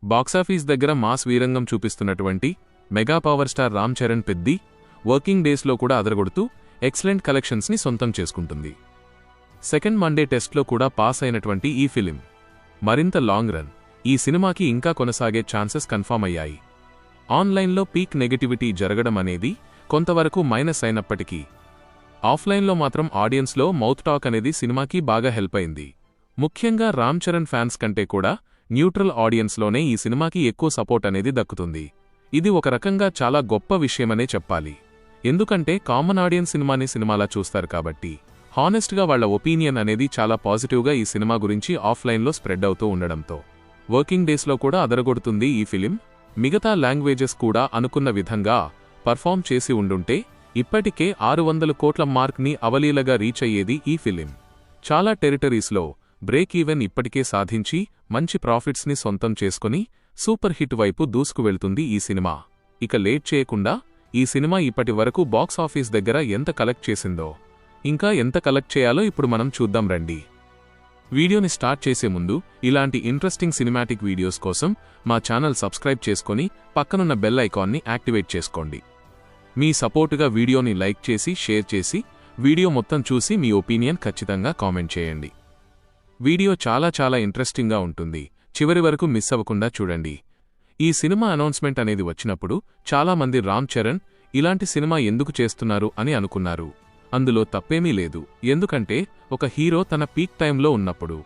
Box office దగ్గర mass వీరంగం చూపిస్తున్నటువంటి mega power star Ram Charan Peddi working డేస్లో కూడా అదరగొడుతూ ఎక్సలెంట్ కలెక్షన్స్ని సొంతం చేసుకుంటుంది. సెకండ్ మండే టెస్ట్లో కూడా పాస్ అయినటువంటి ఈ ఫిలిం మరింత లాంగ్ రన్ ఈ సినిమాకి ఇంకా కొనసాగే ఛాన్సెస్ కన్ఫర్మ్ అయ్యాయి. ఆన్లైన్లో పీక్ నెగటివిటీ జరగడం అనేది కొంతవరకు మైనస్ అయినప్పటికీ ఆఫ్లైన్లో మాత్రం ఆడియన్స్లో మౌత్ టాక్ అనేది సినిమాకి బాగా హెల్ప్ అయింది. ముఖ్యంగా రామ్ చరణ్ ఫ్యాన్స్ కంటే కూడా న్యూట్రల్ ఆడియన్స్లోనే ఈ సినిమాకి ఎక్కువ సపోర్ట్ అనేది దక్కుతుంది. ఇది ఒక రకంగా చాలా గొప్ప విషయమనే చెప్పాలి. ఎందుకంటే కామన్ ఆడియన్స్ సినిమాలా చూస్తారు కాబట్టి హానెస్ట్గా వాళ్ల ఒపీనియన్ అనేది చాలా పాజిటివ్గా ఈ సినిమా గురించి ఆఫ్లైన్లో స్ప్రెడ్ అవుతూ ఉండడంతో వర్కింగ్ డేస్లో కూడా అదరగొడుతుంది ఈ ఫిలిం. మిగతా లాంగ్వేజెస్ కూడా అనుకున్న విధంగా పర్ఫామ్ చేసి ఉండుంటే ఇప్పటికే 600 కోట్ల మార్క్ని అవలీలగా రీచ్ అయ్యేది ఈ ఫిలిం. చాలా టెరిటరీస్లో బ్రేక్ ఈవెన్ ఇప్పటికే సాధించి మంచి ప్రాఫిట్స్ని సొంతం చేసుకుని సూపర్ హిట్ వైపు దూసుకువెళ్తుంది ఈ సినిమా. ఇక లేట్ చేయకుండా ఈ సినిమా ఇప్పటి వరకు బాక్స్ ఆఫీస్ దగ్గర ఎంత కలెక్ట్ చేసిందో, ఇంకా ఎంత కలెక్ట్ చేయాలో ఇప్పుడు మనం చూద్దాం రండి. వీడియోని స్టార్ట్ చేసే ముందు ఇలాంటి ఇంట్రెస్టింగ్ సినిమాటిక్ వీడియోస్ కోసం మా ఛానల్ సబ్స్క్రైబ్ చేసుకొని పక్కనున్న బెల్ ఐకాన్ని యాక్టివేట్ చేసుకోండి. మీ సపోర్టుగా వీడియోని లైక్ చేసి షేర్ చేసి వీడియో మొత్తం చూసి మీ ఒపీనియన్ ఖచ్చితంగా కామెంట్ చేయండి. వీడియో చాలా ఇంట్రెస్టింగ్గా ఉంటుంది. చివరి వరకు మిస్ అవ్వకుండా చూడండి. ఈ సినిమా అనౌన్స్మెంట్ అనేది వచ్చినప్పుడు చాలామంది రామ్ చరణ్ ఇలాంటి సినిమా ఎందుకు చేస్తున్నారు అని అనుకున్నారు. అందులో తప్పేమీ లేదు. ఎందుకంటే ఒక హీరో తన పీక్ టైంలో ఉన్నప్పుడు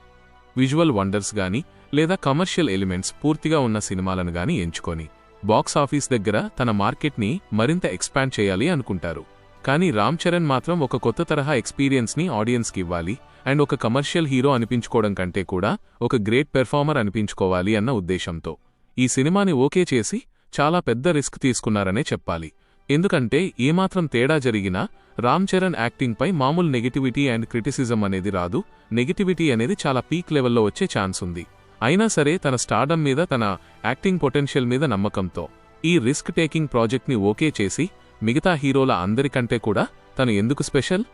విజువల్ వండర్స్ గాని లేదా కమర్షియల్ ఎలిమెంట్స్ పూర్తిగా ఉన్న సినిమాలను గాని ఎంచుకొని బాక్స్ ఆఫీస్ దగ్గర తన మార్కెట్ని మరింత ఎక్స్పాండ్ చేయాలి అనుకుంటారు. కానీ రామ్ చరణ్ మాత్రం ఒక కొత్త తరహా ఎక్స్పీరియన్స్ని ఆడియన్స్కి ఇవ్వాలి అండ్ ఒక కమర్షియల్ హీరో అనిపించుకోవడం కంటే కూడా ఒక గ్రేట్ పెర్ఫార్మర్ అనిపించుకోవాలి అన్న ఉద్దేశంతో ఈ సినిమాని ఓకే చేసి చాలా పెద్ద రిస్క్ తీసుకున్నారనే చెప్పాలి. ఎందుకంటే ఏమాత్రం తేడా జరిగినా రామ్ చరణ్ యాక్టింగ్పై మామూలు నెగటివిటీ అండ్ క్రిటిసిజం అనేది రాదు. నెగటివిటీ అనేది చాలా పీక్ లెవెల్లో వచ్చే ఛాన్స్ ఉంది. అయినా సరే తన స్టార్డమ్ మీద, తన యాక్టింగ్ పొటెన్షియల్ మీద నమ్మకంతో ఈ రిస్క్ టేకింగ్ ప్రాజెక్ట్ని ఓకే చేసి మిగతా హీరోల అందరికంటే కూడా తను ఎందుకు స్పెషల్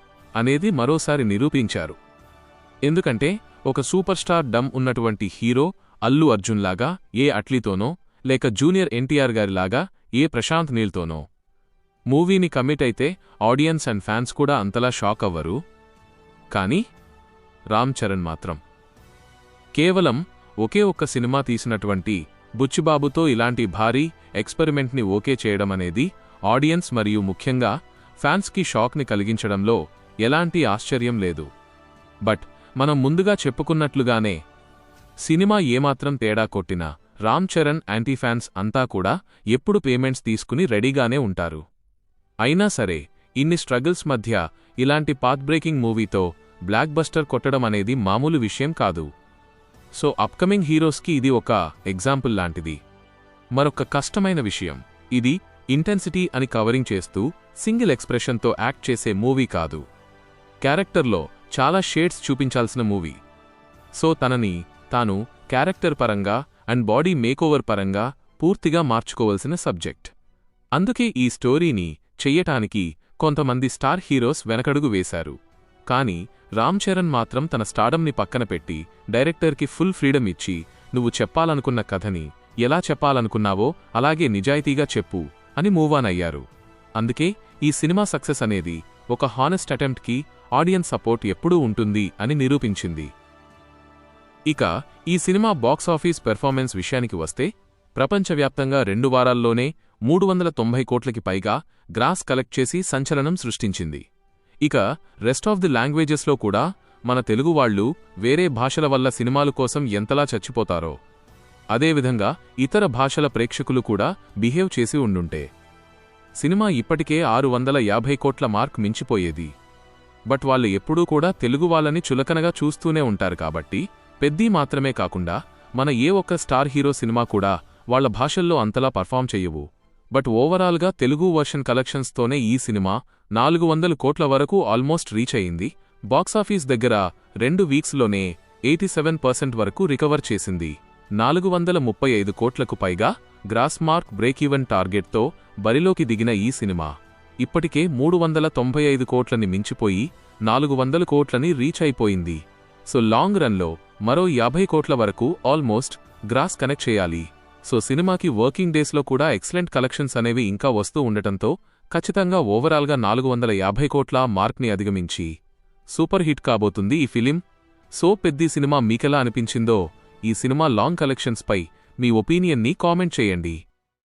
అనేది మరోసారి నిరూపించారు. ఎందుకంటే ఒక సూపర్ స్టార్ డమ్ ఉన్నటువంటి హీరో అల్లు అర్జున్ లాగా ఏ అట్లీతోనో లేక జూనియర్ ఎన్టీఆర్ గారిలాగా ఏ ప్రశాంత్ నీల్తోనో మూవీని కమిట్ అయితే ఆడియన్స్ అండ్ ఫ్యాన్స్ కూడా అంతలా షాక్ అవ్వరు. కానీ రామ్ చరణ్ మాత్రం కేవలం ఒకే ఒక్క సినిమా తీసినటువంటి బుచ్చిబాబుతో ఇలాంటి భారీ ఎక్స్పెరిమెంట్ని ఓకే చేయడం అనేది ఆడియన్స్ మరియు ముఖ్యంగా ఫ్యాన్స్కి షాక్ని కలిగించడంలో ఎలాంటి ఆశ్చర్యం లేదు. బట్ మనం ముందుగా చెప్పుకున్నట్లుగానే సినిమా ఏమాత్రం తేడా కొట్టినా రామ్ చరణ్ యాంటీ ఫ్యాన్స్ అంతా కూడా ఎప్పుడు పేమెంట్స్ తీసుకుని రెడీగానే ఉంటారు. అయినా సరే ఇన్ని స్ట్రగుల్స్ మధ్య ఇలాంటి పాత్ బ్రేకింగ్ మూవీతో బ్లాక్ బస్టర్ కొట్టడం అనేది మామూలు విషయం కాదు. సో అప్కమింగ్ హీరోస్కి ఇది ఒక ఎగ్జాంపుల్ లాంటిది. మరొక కష్టమైన విషయం, ఇది ఇంటెన్సిటీ అని కవరింగ్ చేస్తూ సింగిల్ ఎక్స్ప్రెషన్తో యాక్ట్ చేసే మూవీ కాదు. క్యారెక్టర్లో చాలా షేడ్స్ చూపించాల్సిన మూవీ. సో తనని తాను క్యారెక్టర్ పరంగా అండ్ బాడీ మేకోవర్ పరంగా పూర్తిగా మార్చుకోవలసిన సబ్జెక్ట్. అందుకే ఈ స్టోరీని చెయ్యటానికి కొంతమంది స్టార్ హీరోస్ వెనకడుగు వేశారు. కానీ రామ్ చరణ్ మాత్రం తన స్టార్డమ్ని పక్కన పెట్టి డైరెక్టర్కి ఫుల్ ఫ్రీడమ్ ఇచ్చి నువ్వు చెప్పాలనుకున్న కథని ఎలా చెప్పాలనుకున్నావో అలాగే నిజాయితీగా చెప్పు అని మూవ్ ఆన్ అయ్యారు. అందుకే ఈ సినిమా సక్సెస్ అనేది ఒక హానెస్ట్ అటెంప్ట్కి ఆడియన్స్ సపోర్ట్ ఎప్పుడూ ఉంటుంది అని నిరూపించింది. ఇక ఈ సినిమా బాక్సాఫీస్ పెర్ఫార్మెన్స్ విషయానికి వస్తే ప్రపంచవ్యాప్తంగా 2 వారాల్లోనే 390 కోట్లకి పైగా గ్రాస్ కలెక్ట్ చేసి సంచలనం సృష్టించింది. ఇక రెస్ట్ ఆఫ్ ది లాంగ్వేజెస్లో కూడా మన తెలుగు వాళ్లు వేరే భాషల వల్ల సినిమాల కోసం ఎంతలా చచ్చిపోతారో అదేవిధంగా ఇతర భాషల ప్రేక్షకులు కూడా బిహేవ్ చేసి ఉండుంటే సినిమా ఇప్పటికే 650 కోట్ల మార్క్ మించిపోయేది. బట్ వాళ్ళు ఎప్పుడూ కూడా తెలుగు వాళ్ళని చులకనగా చూస్తూనే ఉంటారు కాబట్టి పెద్దీ మాత్రమే కాకుండా మన ఏ ఒక్క స్టార్ హీరో సినిమా కూడా వాళ్ల భాషల్లో అంతలా పర్ఫామ్ చెయ్యవు. బట్ ఓవరాల్గా తెలుగు వర్షన్ కలెక్షన్స్తోనే ఈ సినిమా 400 కోట్ల వరకు ఆల్మోస్ట్ రీచ్ అయింది. బాక్సాఫీస్ దగ్గర 2 వీక్స్లోనే 87% వరకు రికవర్ చేసింది. 435 కోట్లకు పైగా గ్రాస్ మార్క్ బ్రేక్ ఈవెన్ టార్గెట్తో బరిలోకి దిగిన ఈ సినిమా ఇప్పటికే 395 కోట్లని మించిపోయి 400 కోట్లని రీచ్ అయిపోయింది. సో లాంగ్ రన్లో మరో 50 కోట్ల వరకు ఆల్మోస్ట్ గ్రాస్ కనెక్ట్ చేయాలి. సో సినిమాకి వర్కింగ్ డేస్లో కూడా ఎక్సలెంట్ కలెక్షన్స్ అనేవి ఇంకా వస్తూ ఉండటంతో ఖచ్చితంగా ఓవరాల్గా 450 కోట్ల మార్క్ని అధిగమించి సూపర్ హిట్ కాబోతుంది ఈ ఫిలిం. సో పెద్ది సినిమా మీకెలా అనిపించిందో, ఈ సినిమా లాంగ్ కలెక్షన్స్పై మీ ఒపీనియన్ని కామెంట్ చేయండి.